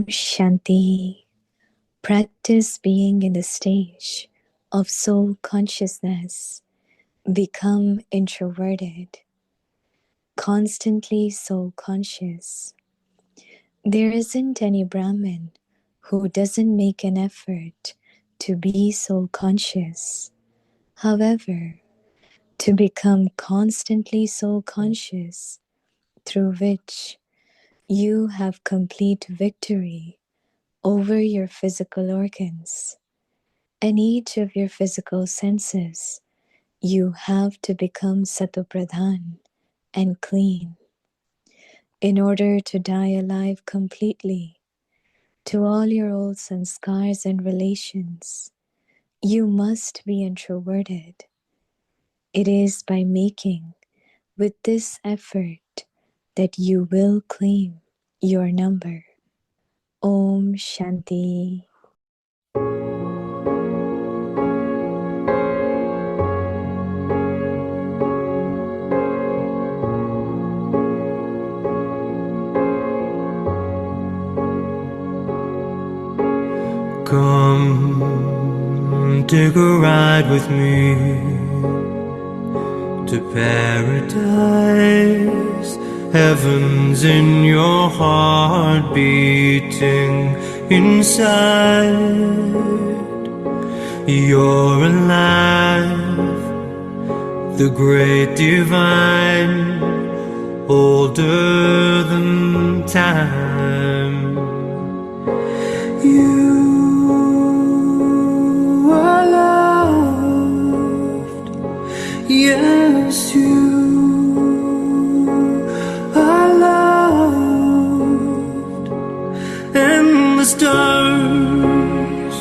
Shanti. Practice being in the stage of soul consciousness. Become introverted, constantly soul conscious. There isn't any Brahmin who doesn't make an effort to be soul conscious. However, to become constantly soul conscious, through which you have complete victory over your physical organs and each of your physical senses, you have to become Satopradhan and clean. In order to die alive completely to all your old sanskars and relations, you must be introverted. It is by making with this effort that you will claim your number. Om Shanti. Come, take a ride with me to paradise. Heaven's in your heart beating inside. You're alive, the great divine, older than time. You are loved, yes, you are loved, and the stars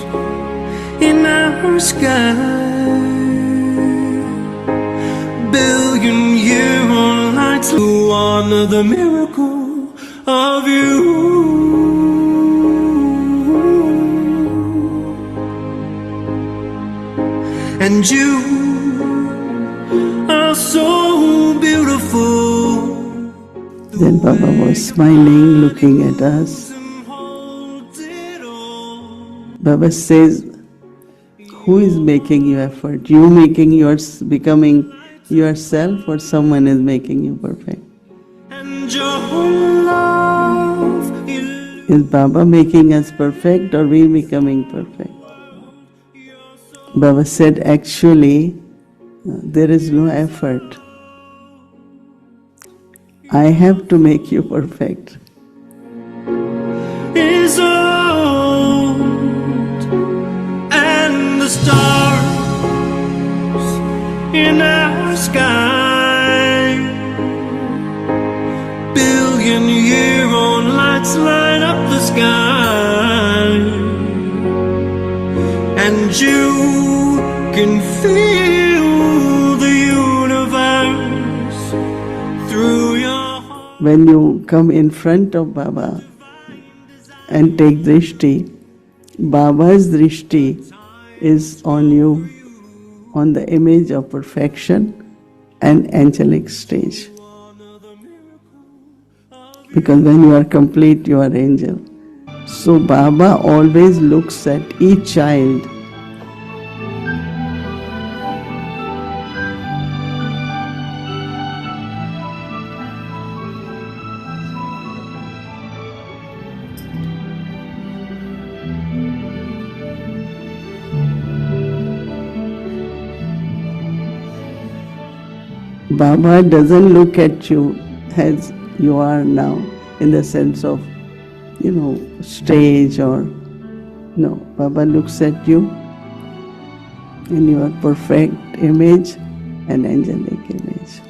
in our sky, billion-year-old lights to honor the miracle of you. And you are so beautiful. Then Baba was smiling, looking at us. Baba says, who is making you effort? You making yours, becoming yourself, or someone is making you perfect? And your love Is Baba making us perfect, or we becoming perfect? Baba said, actually, there is no effort. I have to make you perfect. is old, and the stars in our sky, billion-year-old lights light up the sky, and you can feel the universe through your heart. When you come in front of Baba and take drishti, Baba's drishti is on you, on the image of perfection and angelic stage. Because when you are complete, you are angel. So Baba always looks at each child. Baba doesn't look at you as you are now, in the sense of, stage or, no. Baba looks at you in your perfect image and angelic image.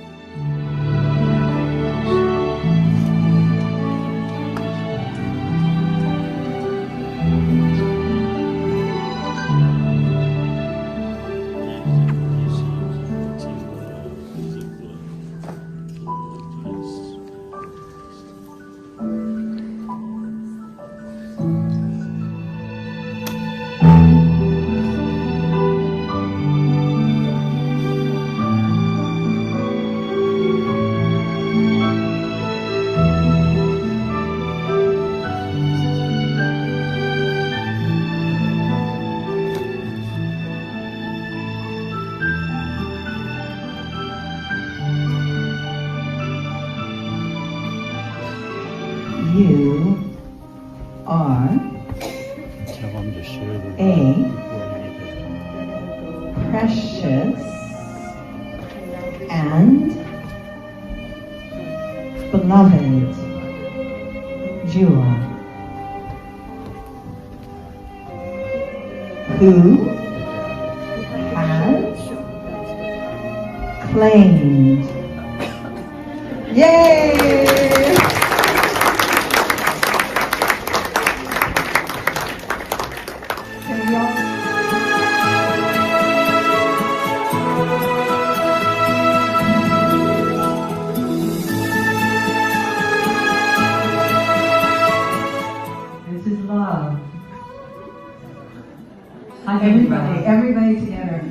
You are a precious and beloved jewel who has claimed. Yay! Can we all This is love. Everybody together.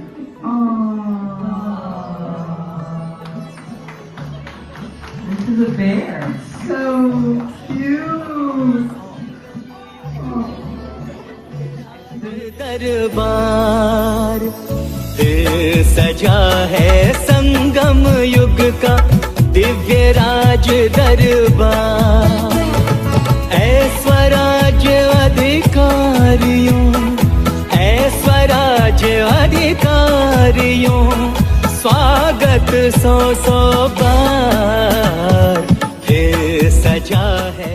This is a bear. So cute. दरबार सजा है संगम युग का दिव्य राज दरबार स्वराज अधिकारियों स्वराज अधिकारियों स्वागत सौ सौ बार सजा है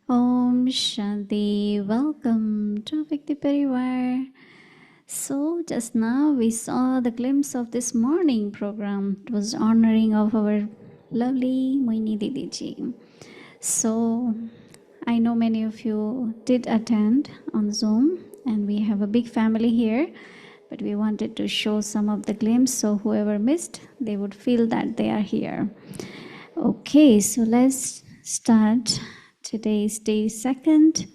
Om Shanti. Welcome to Vikti Parivar. So just now we saw the glimpse of this morning program. It was honoring of our lovely Mohini Didi ji. So I know many of you did attend on Zoom and we have a big family here, but we wanted to show some of the glimpse so whoever missed, they would feel that they are here. Okay, so let's start today's day second.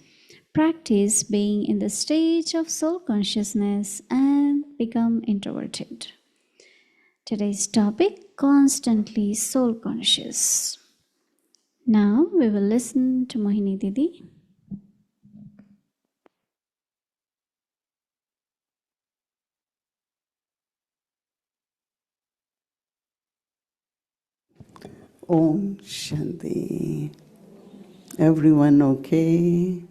Practice being in the stage of soul consciousness and become introverted. Today's topic, constantly soul conscious. Now we will listen to Mohini Didi. Om Shanti. Everyone okay?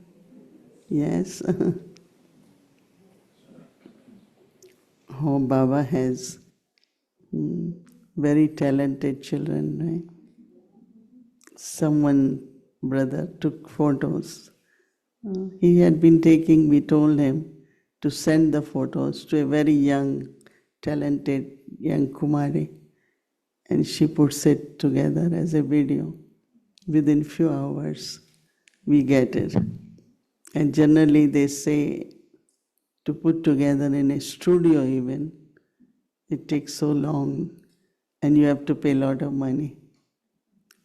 Yes. Oh, Baba has very talented children, right? Someone, brother, took photos. He had been taking, we told him to send the photos to a very young, talented young Kumari. And she puts it together as a video. Within few hours, we get it. And generally they say to put together in a studio even, it takes so long and you have to pay a lot of money.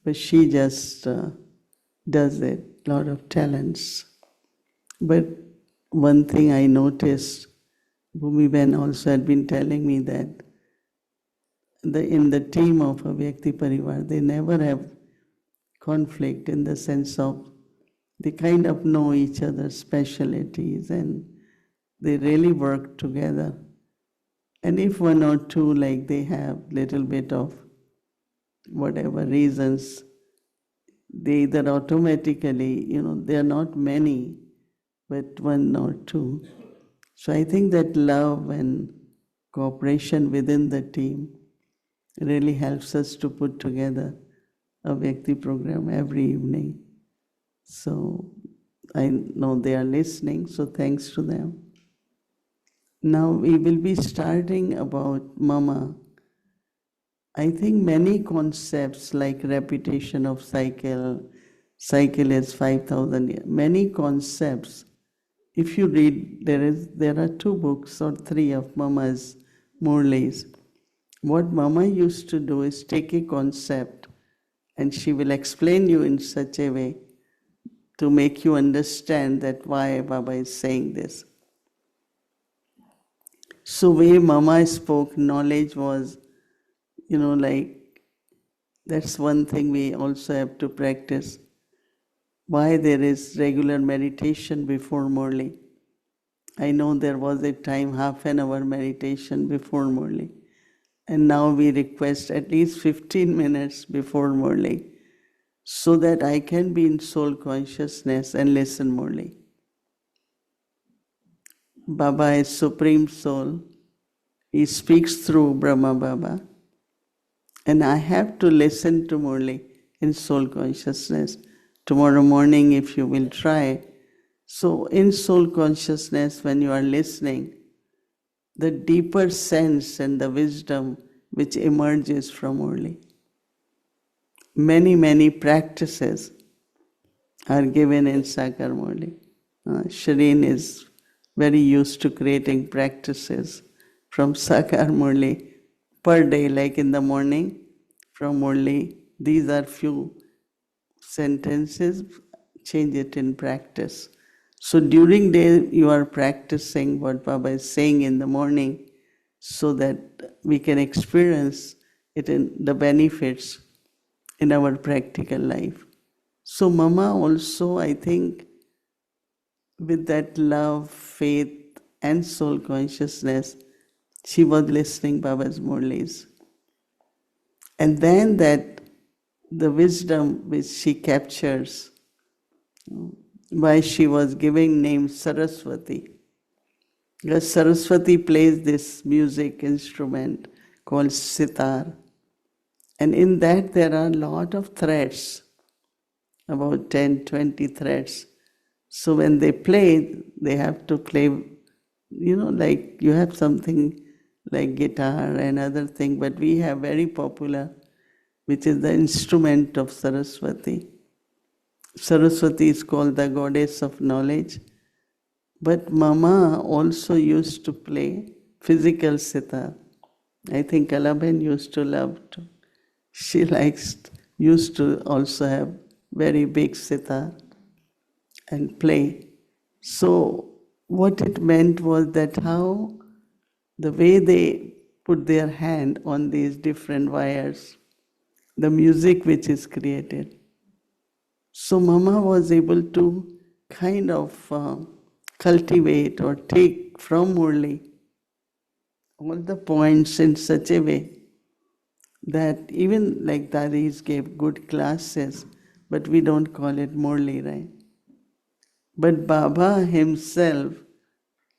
But she just does it, a lot of talents. But one thing I noticed, Bhumi Ben also had been telling me that in the team of a Vyakti Parivar, they never have conflict in the sense of they kind of know each other's specialties and they really work together. And if one or two, like they have little bit of whatever reasons, they either automatically, there are not many, but one or two. So I think that love and cooperation within the team really helps us to put together a Vyakti program every evening. So I know they are listening, so thanks to them. Now we will be starting about Mama. I think many concepts like repetition of cycle is 5,000 years, many concepts. If you read, there are 2 books or 3 of Mama's Murlis. What Mama used to do is take a concept and she will explain you in such a way to make you understand that why Baba is saying this. So way Mama spoke, knowledge was, like, that's one thing we also have to practice. Why there is regular meditation before Murli. I know there was a time, half an hour meditation before Murli. And now we request at least 15 minutes before Murli, so that I can be in soul consciousness and listen Murli. Baba is Supreme Soul. He speaks through Brahma Baba. And I have to listen to Murli in soul consciousness. Tomorrow morning, if you will try. So in soul consciousness, when you are listening, the deeper sense and the wisdom which emerges from Murli. Many, many practices are given in Sakar Murli. Shireen is very used to creating practices from Sakar Murli per day, like in the morning from Murli. These are few sentences, change it in practice. So during day you are practicing what Baba is saying in the morning so that we can experience it in the benefits in our practical life. So Mama also, I think, with that love, faith and soul consciousness, she was listening Baba's Murlis. And then that the wisdom which she captures, why she was giving name Saraswati. Because Saraswati plays this music instrument called sitar. And in that there are a lot of threads, about 10, 20 threads. So when they play, they have to play, like you have something like guitar and other thing, but we have very popular, which is the instrument of Saraswati. Saraswati is called the goddess of knowledge. But Mama also used to play physical sitar. I think Kalaben used to love to. She used to also have very big sitar and play. So what it meant was that how the way they put their hand on these different wires, the music which is created. So Mama was able to kind of cultivate or take from Murli all the points in such a way that even like Dadis gave good classes, but we don't call it Murli, right? But Baba himself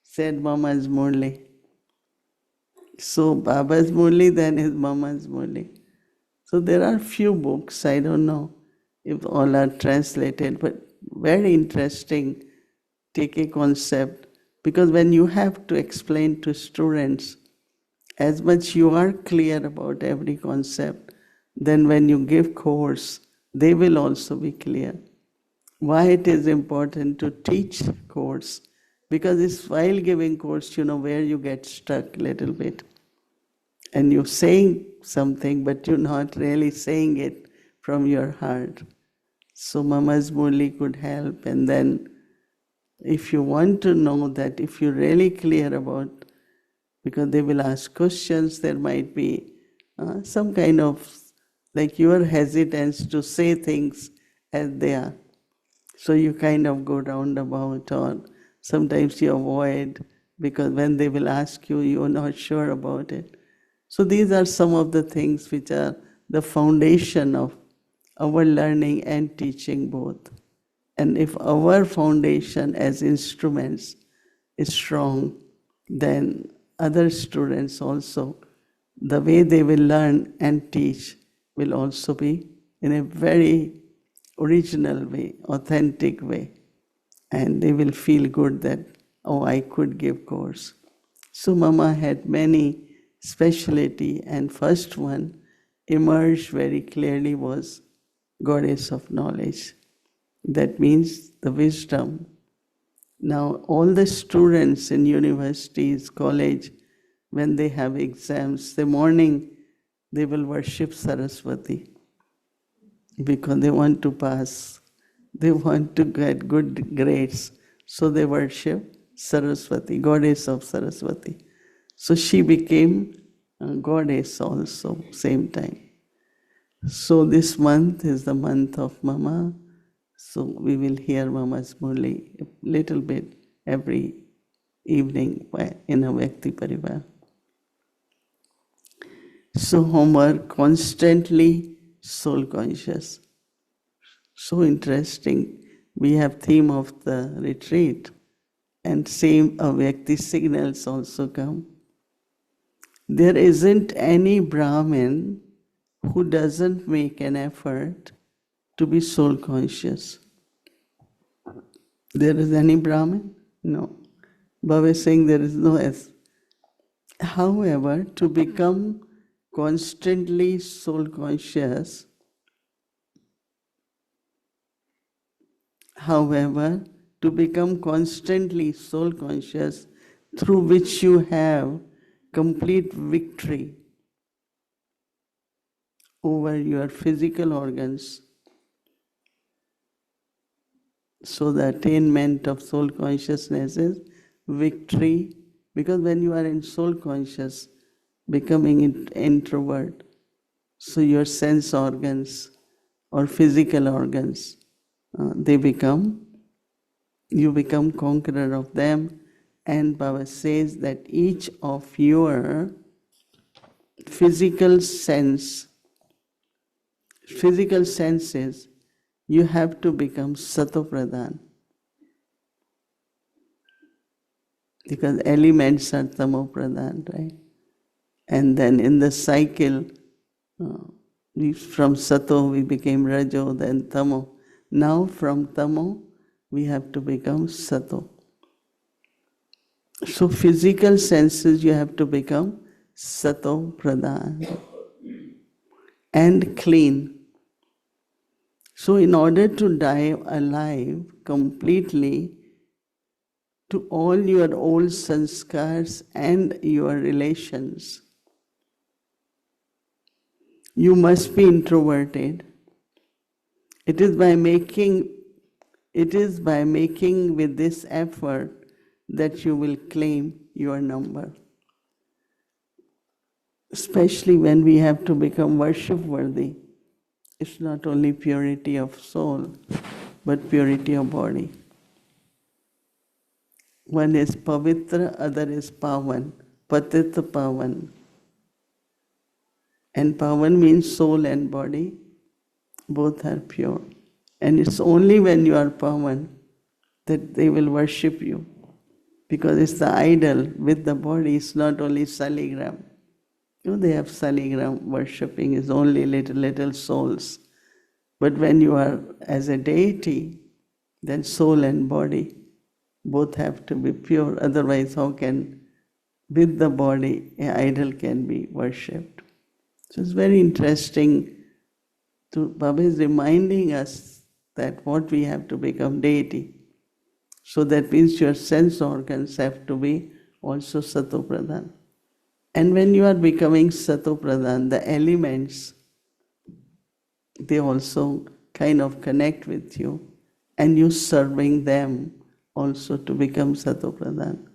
said Mama's Murli. So Baba's Murli then is Mama's Murli. So there are few books, I don't know if all are translated, but very interesting. Take a concept, because when you have to explain to students, as much you are clear about every concept, then when you give course, they will also be clear. Why it is important to teach course? Because it's while giving course, where you get stuck a little bit. And you're saying something, but you're not really saying it from your heart. So Mama's Murli could help. And then if you want to know that, if you're really clear about, because they will ask questions, there might be some kind of, like your hesitance to say things as they are. So you kind of go roundabout, or sometimes you avoid because when they will ask you, you are not sure about it. So these are some of the things which are the foundation of our learning and teaching both. And if our foundation as instruments is strong, then other students also, the way they will learn and teach will also be in a very original way, authentic way. And they will feel good that, oh, I could give course. So Mama had many specialty, and first one emerged very clearly was Goddess of Knowledge. That means the wisdom. Now all the students in universities, college, when they have exams, the morning they will worship Saraswati because they want to pass. They want to get good grades. So they worship Saraswati, Goddess of Saraswati. So she became a goddess also, same time. So this month is the month of Mama. So we will hear Mama's Murli a little bit every evening in a Vyakti Parivar. So homework, constantly soul conscious. So interesting. We have theme of the retreat, and same Vyakti signals also come. There isn't any Brahmin who doesn't make an effort to be soul conscious. There is any Brahmin? No. Baba is saying there is no S. However, to become constantly soul conscious, through which you have complete victory over your physical organs. So the attainment of soul consciousness is victory, because when you are in soul conscious, becoming an introvert, so your sense organs or physical organs, you become conqueror of them. And Baba says that each of your physical senses, you have to become Sato-Pradhan. Because elements are Tamo-Pradhan, right? And then in the cycle, from Sato we became Rajo, then Tamo. Now from Tamo we have to become Sato. So physical senses you have to become Sato-Pradhan and clean. So in order to die alive completely to all your old sanskars and your relations, you must be introverted. It is by making with this effort that you will claim your number. Especially when we have to become worship worthy. It's not only purity of soul, but purity of body. One is pavitra, other is pavan, patita pavan. And pavan means soul and body, both are pure. And it's only when you are pavan that they will worship you. Because it's the idol with the body, it's not only saligram. They have saligram, worshipping is only little souls. But when you are as a deity, then soul and body both have to be pure. Otherwise, how can, with the body, an idol can be worshipped? So it's very interesting. Baba is reminding us that what we have to become deity. So that means your sense organs have to be also Sato-Pradhan. And when you are becoming Sato-Pradhan, the elements, they also kind of connect with you, and you serving them also to become Sato-Pradhan.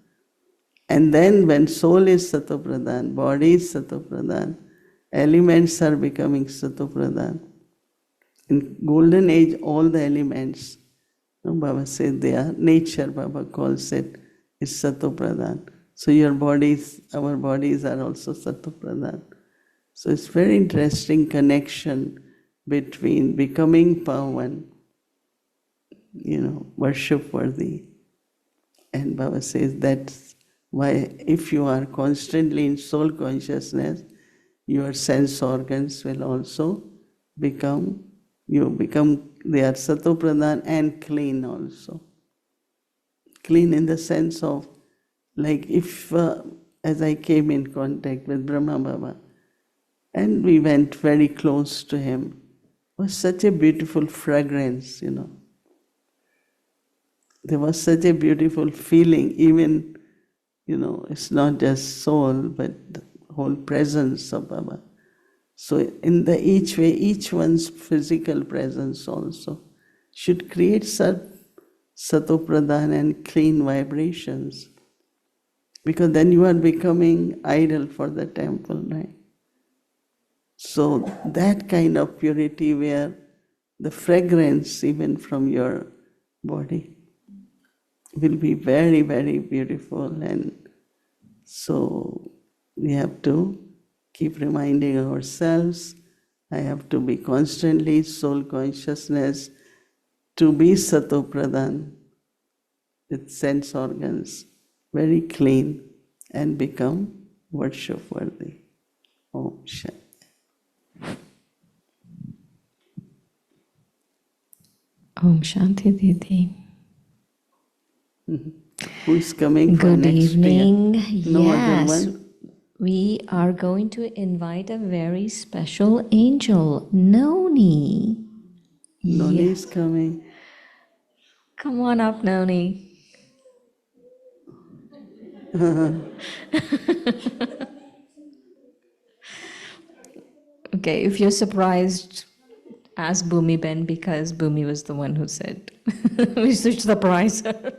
And then when soul is Sato-Pradhan, body is Sato-Pradhan, elements are becoming Sato-Pradhan. In golden age, all the elements, Baba said they are nature, Baba calls it is Sattva-pradhan. So our bodies are also Sattva-pradhan. So it's very interesting connection between becoming Pavan, worship worthy. And Baba says that's why if you are constantly in soul consciousness, your sense organs will also they are Sattva-pradhan and clean also. Clean in the sense of, like if, as I came in contact with Brahma Baba, and we went very close to him, it was such a beautiful fragrance, There was such a beautiful feeling, even, it's not just soul, but the whole presence of Baba. So in each way, each one's physical presence also should create Sattva-pradhan and clean vibrations. Because then you are becoming idol for the temple, right? So that kind of purity where the fragrance even from your body will be very, very beautiful. And so we have to keep reminding ourselves, I have to be constantly soul consciousness, to be Sattva-pradhan with sense organs very clean and become worship worthy. Om Shanti. Om Shanti Didi. Who is coming for Good next evening. year? No other Yes, one? we are going to invite a very special angel, Noni. Noni is coming. Come on up, Noni. Okay, if you're surprised, ask Bhumi Ben, because Bhumi was the one who said we should surprise her.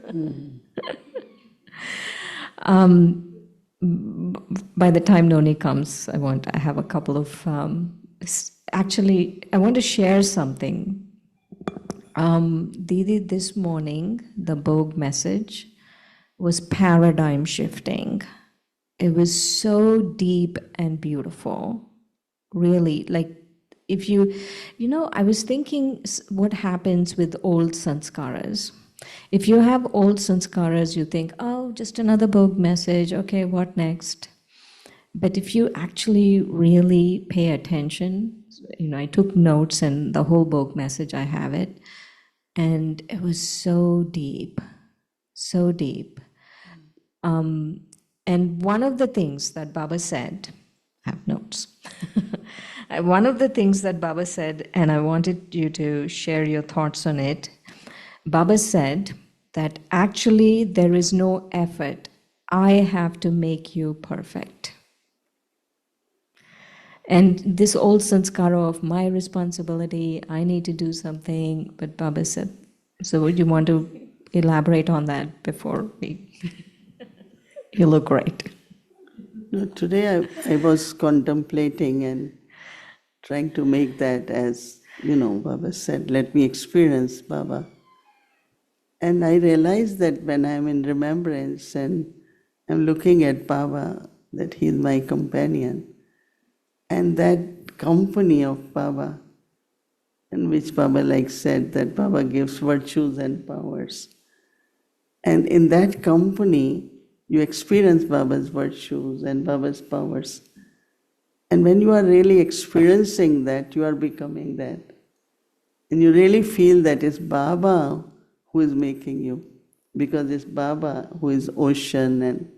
By the time Noni comes, I have a couple of, actually, I want to share something. Didi, this morning, the Bog message was paradigm shifting. It was so deep and beautiful. Really, like, if I was thinking what happens with old sanskaras. If you have old sanskaras, you think, oh, just another Bog message, okay, what next? But if you actually really pay attention, I took notes and the whole Bog message, I have it, and it was so deep, so deep. And one of the things that Baba said, I have notes. One of the things that Baba said, and I wanted you to share your thoughts on it, Baba said that actually there is no effort. I have to make you perfect. And this old sanskara of my responsibility, I need to do something, but Baba said, so would you want to elaborate on that before we... You look great. No, today I was contemplating and trying to make that as, Baba said, let me experience Baba. And I realized that when I'm in remembrance and I'm looking at Baba, that he's my companion, and that company of Baba, in which Baba said that Baba gives virtues and powers. And in that company, you experience Baba's virtues and Baba's powers. And when you are really experiencing that, you are becoming that. And you really feel that it's Baba who is making you, because it's Baba who is ocean. And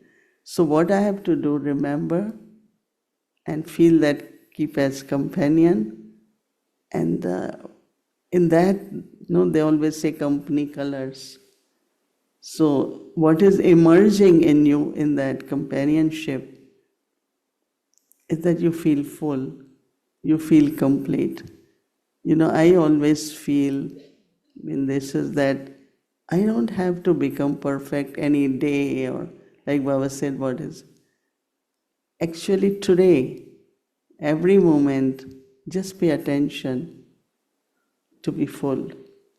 so what I have to do, remember and feel that, keep as companion. And in that, they always say company colors. So what is emerging in you in that companionship is that you feel full, you feel complete. I always feel in this is that I don't have to become perfect any day, or like Baba said, what is. Actually today, every moment, just pay attention to be full,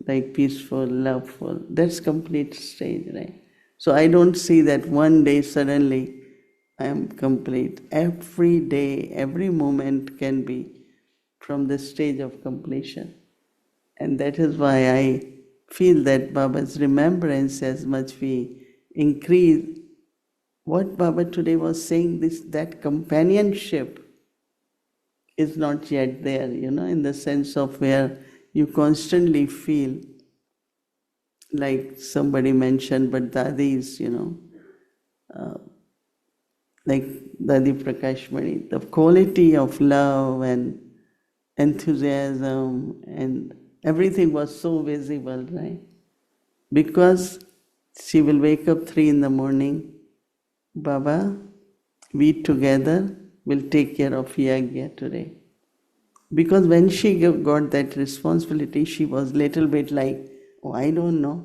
like peaceful, loveful. That's complete stage, right? So I don't see that one day suddenly I am complete. Every day, every moment can be from the stage of completion. And that is why I feel that Baba's remembrance, as much we increase, what Baba today was saying, that companionship is not yet there, in the sense of where you constantly feel like somebody mentioned, but dadis, like Dadi Prakashmani, the quality of love and enthusiasm and everything was so visible, right? Because she will wake up 3 in the morning, Baba, we together will take care of Yagya today. Because when she got that responsibility, she was little bit like, oh, I don't know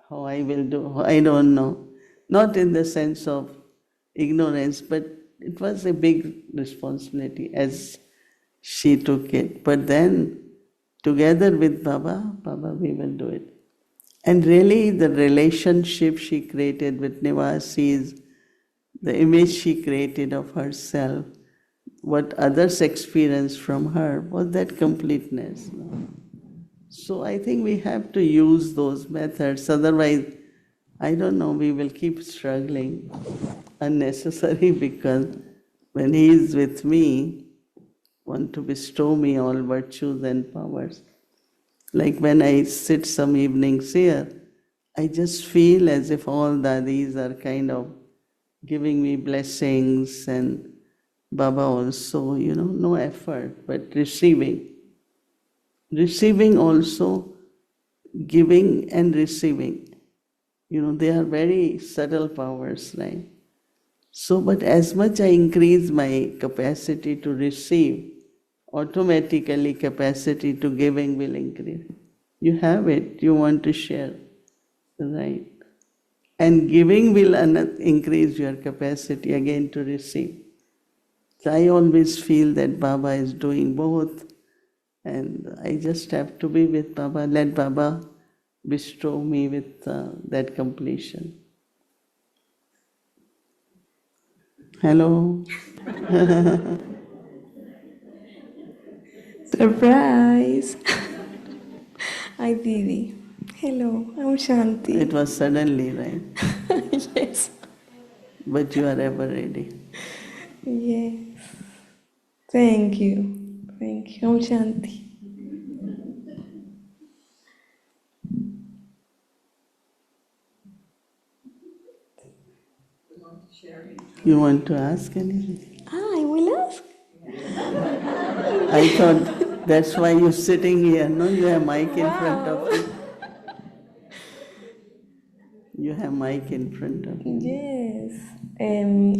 how I will do, I don't know. Not in the sense of ignorance, but it was a big responsibility as she took it. But then, together with Baba, we will do it. And really, the relationship she created with Nivasis, the image she created of herself, what others experienced from her was that completeness. So I think we have to use those methods, otherwise, I don't know, we will keep struggling unnecessary because when he is with me, want to bestow me all virtues and powers. Like when I sit some evenings here, I just feel as if all dadis are kind of giving me blessings and Baba also, no effort, but receiving. Receiving also, giving and receiving. They are very subtle powers, right? So, but as much I increase my capacity to receive, automatically capacity to giving will increase. You have it, you want to share, right? And giving will increase your capacity again to receive. So I always feel that Baba is doing both, and I just have to be with Baba, let Baba bestow me with that completion. Hello. Surprise! Hi, Didi. Hello, I'm Shanti. It was suddenly, right? Yes. But you are ever ready. Yes. Thank you. Thank you. I'm Shanti. You want to ask anything? I will ask. I thought that's why you're sitting here, no? You have mic in front of you. You have mic in front of you. Yes.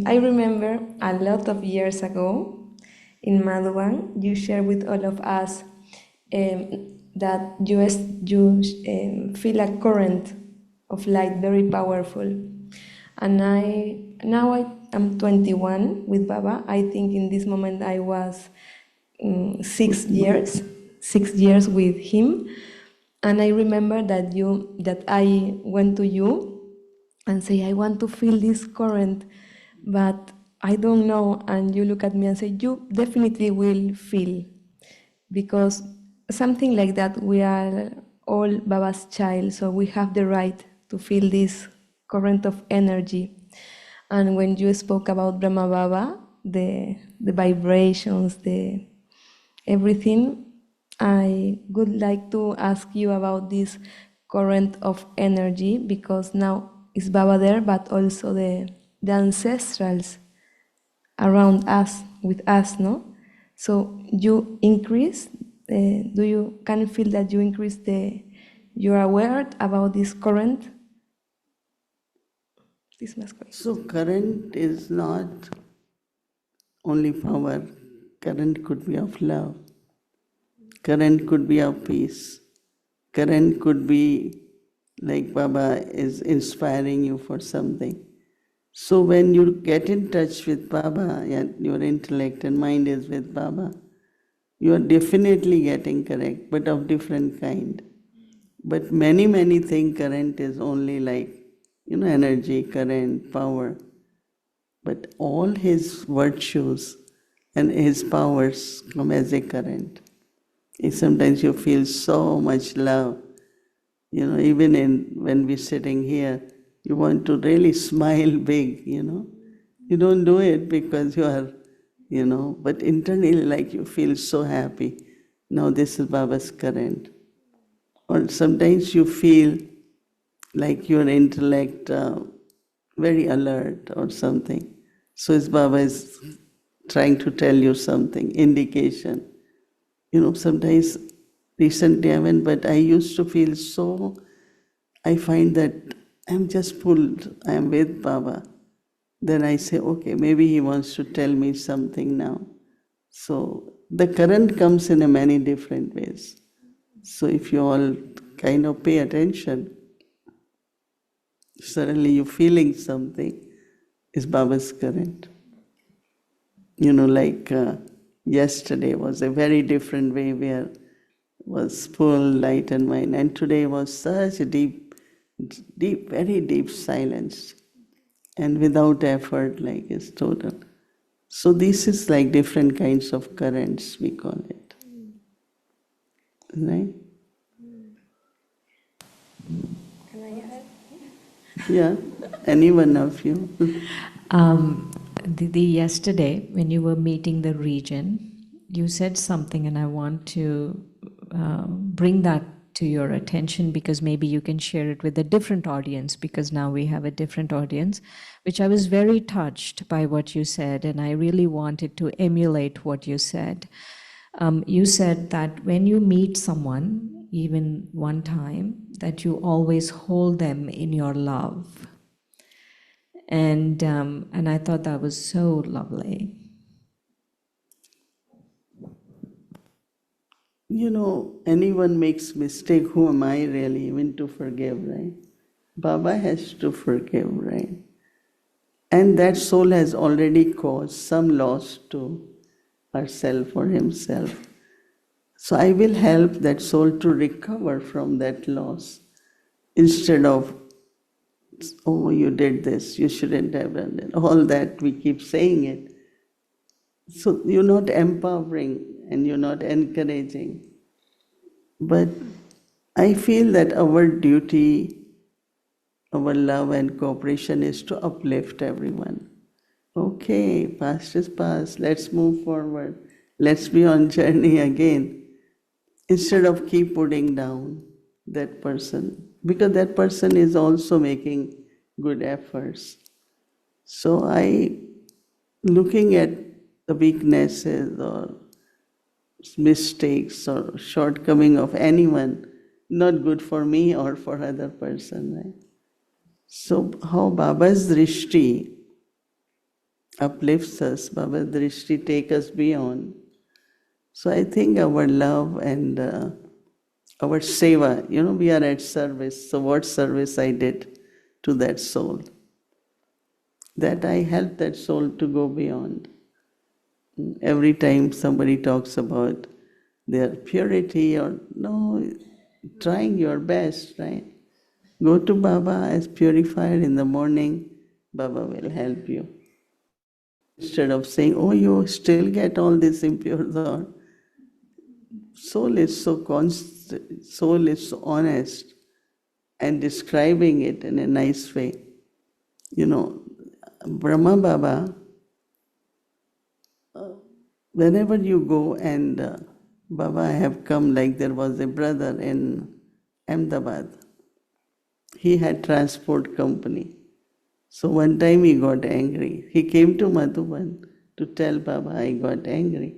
I remember a lot of years ago in Maduan, you shared with all of us that you feel a current of light very powerful. And now I am 21 with Baba. I think in this moment I was 6 years with him. And I remember that I went to you and say, I want to feel this current, but I don't know. And you look at me and say, you definitely will feel, because something like that, we are all Baba's child, so we have the right to feel this current of energy. And when you spoke about Brahma Baba, the vibrations, the everything, I would like to ask you about this current of energy, because now is Baba there, but also the ancestrals around us, with us, no? So you increase, can you feel that you increase you are aware about this current? So current is not only power. Current could be of love. Current could be of peace. Current could be like Baba is inspiring you for something. So when you get in touch with Baba and your intellect and mind is with Baba, you are definitely getting correct, but of different kind. But many think current is only like, power, love, energy, current, power. But all his virtues and his powers come as a current. Sometimes you feel so much love. Even when we're sitting here, you want to really smile big, You don't do it because you are, but internally like you feel so happy. Now this is Baba's current. Or sometimes you feel like your intellect very alert or something. So his Baba is trying to tell you something, indication. Sometimes recently I went, but I used to feel so, I find that I'm just pulled, I'm with Baba. Then I say, okay, maybe he wants to tell me something now. So the current comes in a many different ways. So if you all kind of pay attention, suddenly you're feeling something, is Baba's current. Like yesterday was a very different way where was full light and mind, and today was such a deep, very deep silence, and without effort, like it's total. So this is like different kinds of currents, we call it. Right? Can I add? Yeah, any one of you. Didi, yesterday when you were meeting the region, you said something, and I want to bring that to your attention because maybe you can share it with a different audience, because now we have a different audience, which I was very touched by what you said, and I really wanted to emulate what you said. You said that when you meet someone, even one time, that you always hold them in your love. And I thought that was so lovely. Anyone makes mistake, who am I really even to forgive, right? Baba has to forgive, right? And that soul has already caused some loss to herself or himself. So I will help that soul to recover from that loss instead of, oh, you did this, you shouldn't have done it. All that, we keep saying it. So you're not empowering and you're not encouraging. But I feel that our duty, our love and cooperation is to uplift everyone. Okay, past is past, let's move forward. Let's be on journey again. Instead of keep putting down that person, because that person is also making good efforts. So looking at the weaknesses or mistakes or shortcoming of anyone, not good for me or for other person, right? So how Baba's drishti uplifts us, Baba's drishti take us beyond. So I think our love and our seva, we are at service. So what service I did to that soul? That I helped that soul to go beyond. Every time somebody talks about their purity or no, trying your best, right? Go to Baba as purified in the morning, Baba will help you. Instead of saying, oh, you still get all this impure thought. Soul is so constant, soul is so honest and describing it in a nice way. Brahma Baba, whenever you go and Baba, I have come, like there was a brother in Ahmedabad. He had transport company. So one time he got angry. He came to Madhuban to tell Baba, I got angry.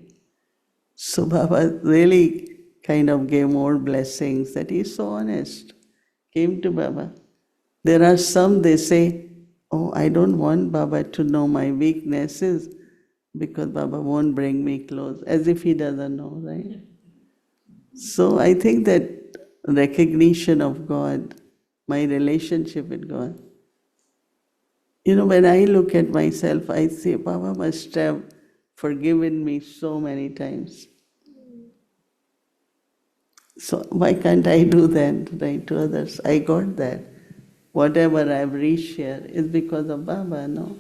So Baba really kind of gave more blessings, that he's so honest. Came to Baba. There are some, they say, oh, I don't want Baba to know my weaknesses because Baba won't bring me close, as if he doesn't know, right? So I think that recognition of God, my relationship with God, when I look at myself, I say, Baba must have forgiven me so many times. So why can't I do that, right, to others? I got that. whatever I've reached here is because of Baba, no?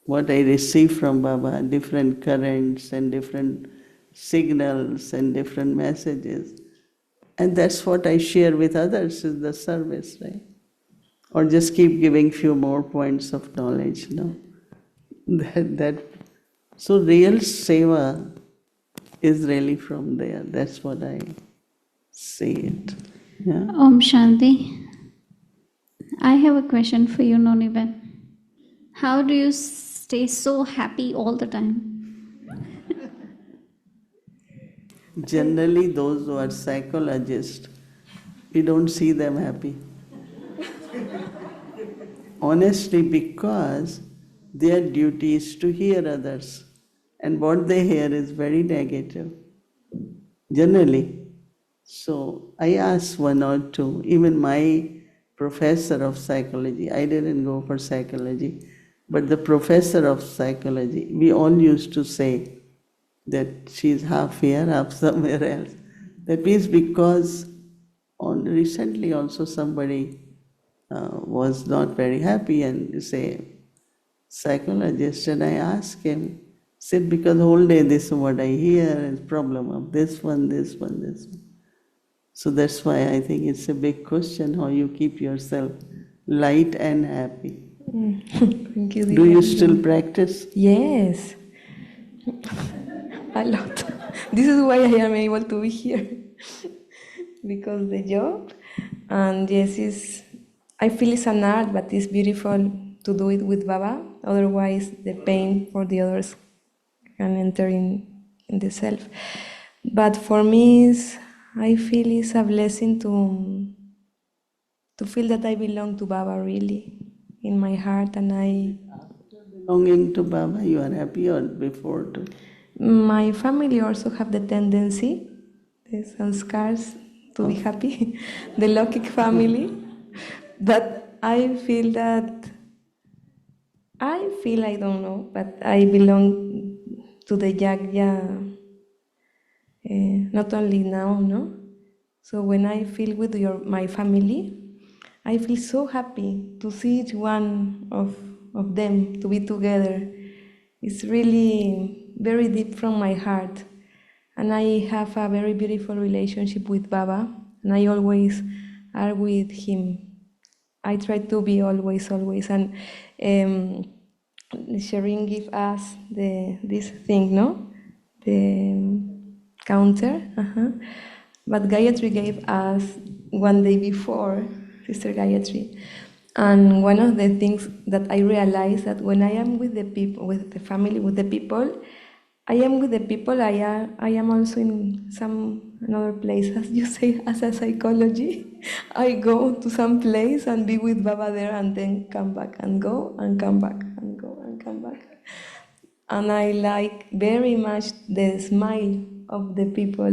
What I receive from Baba, different currents and different signals and different messages. And that's what I share with others is the service, right? Or just keep giving few more points of knowledge, no? So real seva is really from there. That's what I see it. Yeah? Om Shanti. I have a question for you, Noniben. How do you stay so happy all the time? Generally, those who are psychologists, we don't see them happy. Honestly, because their duty is to hear others, and what they hear is very negative, generally. So I asked one or two, even my professor of psychology, I didn't go for psychology, but the professor of psychology, we all used to say that she's half here, half somewhere else. That means because recently also somebody was not very happy and say, psychologist, and I asked him, said because whole day this is what I hear is problem of this one, this one, this one. So that's why I think it's a big question how you keep yourself light and happy. Thank you. Do you still practice? Yes, a lot. This is why I am able to be here because the job, and yes, I feel it's an art, but it's beautiful to do it with Baba. Otherwise, the pain for the others can enter in the self. But for me, I feel it's a blessing to feel that I belong to Baba really in my heart, and Belonging to Baba, you are happy or before too? my family also have the tendency, the sanskars, to be happy, the Lokik family. But I feel, I don't know, but I belong to the Yagya, not only now, no? So when I feel with my family, I feel so happy to see each one of them to be together. It's really very deep from my heart. And I have a very beautiful relationship with Baba, and I always are with him. I try to be always, and Sharing give us this thing, no? The counter. But Gayatri gave us one day before, Sister Gayatri. And one of the things that I realized that when I am with the people, with the family, with the people, I am with the people, I am also in some another place, as you say, as a psychology. I go to some place and be with Baba there and then come back and go and come back and go and come back. And I like very much the smile of the people.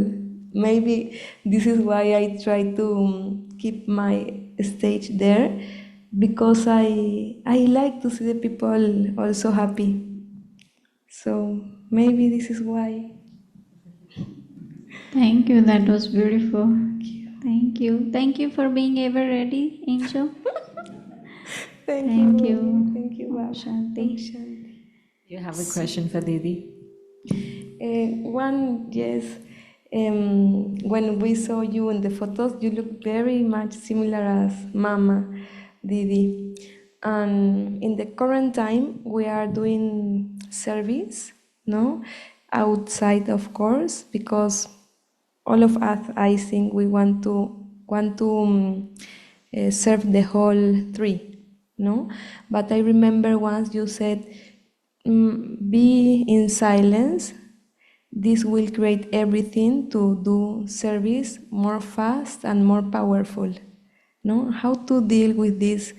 Maybe this is why I try to keep my stage there, because I like to see the people also happy. So maybe this is why. Thank you, that was beautiful. Thank you. Thank you for being ever ready, Angel. Thank you. Thank you, Baba. Shanti. Shanti. You have a question for Didi? One, yes. When we saw you in the photos, you look very much similar as Mama Didi. And in the current time, we are doing service, no, outside, of course, because all of us, I think, we want to serve the whole tree, no. But I remember once you said, "Be in silence. This will create everything to do service more fast and more powerful." No, how to deal with this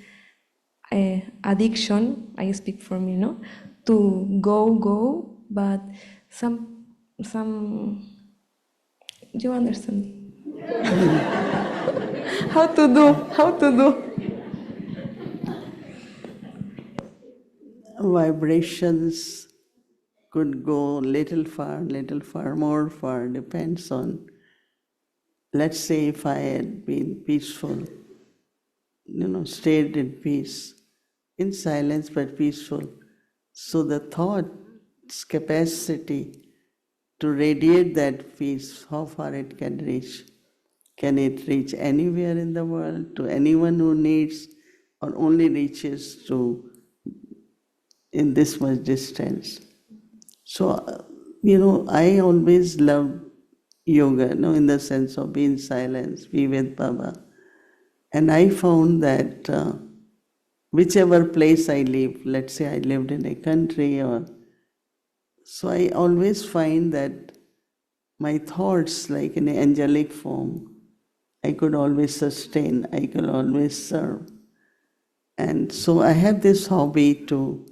addiction? I speak for me, no, to go, but some you understand how to do. Vibrations could go little far, more far, depends on, let's say if I had been peaceful, stayed in peace, in silence but peaceful. So the thought's capacity to radiate that peace, how far it can reach. Can it reach anywhere in the world, to anyone who needs, or only reaches to in this much distance? So, I always loved yoga, in the sense of be in silence, be with Baba. And I found that whichever place I live, let's say I lived in a country, so I always find that my thoughts, like in an angelic form, I could always sustain, I could always serve. And so I have this hobby to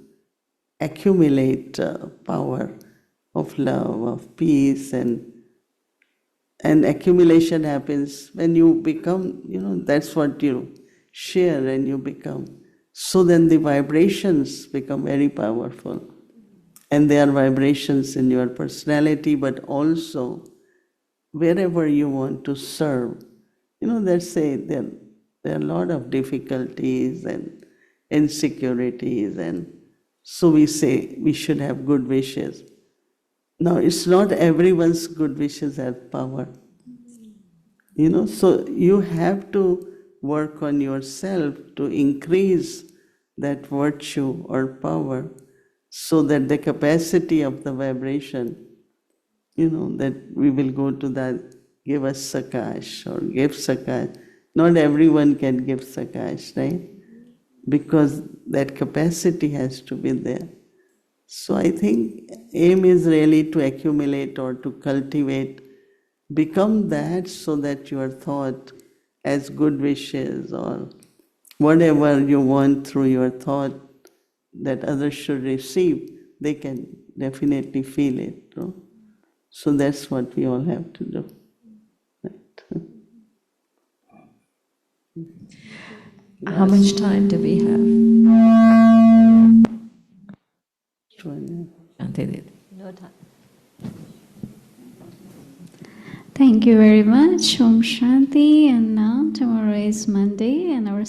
accumulate power of love, of peace, and accumulation happens when you become, that's what you share and you become. So then the vibrations become very powerful. And they are vibrations in your personality, but also wherever you want to serve. Let's say there are a lot of difficulties and insecurities, and so we say we should have good wishes. Now, it's not everyone's good wishes have power. So you have to work on yourself to increase that virtue or power, so that the capacity of the vibration, that we will go to that, give us sakash or give sakash. Not everyone can give sakash, right? Because that capacity has to be there. So I think aim is really to accumulate or to cultivate, become that, so that your thought as good wishes or whatever you want through your thought that others should receive, they can definitely feel it. So that's what we all have to do. Right. How much time do we have? Shanti Didi. No time. Thank you very much, Om Shanti. And now tomorrow is Monday, and our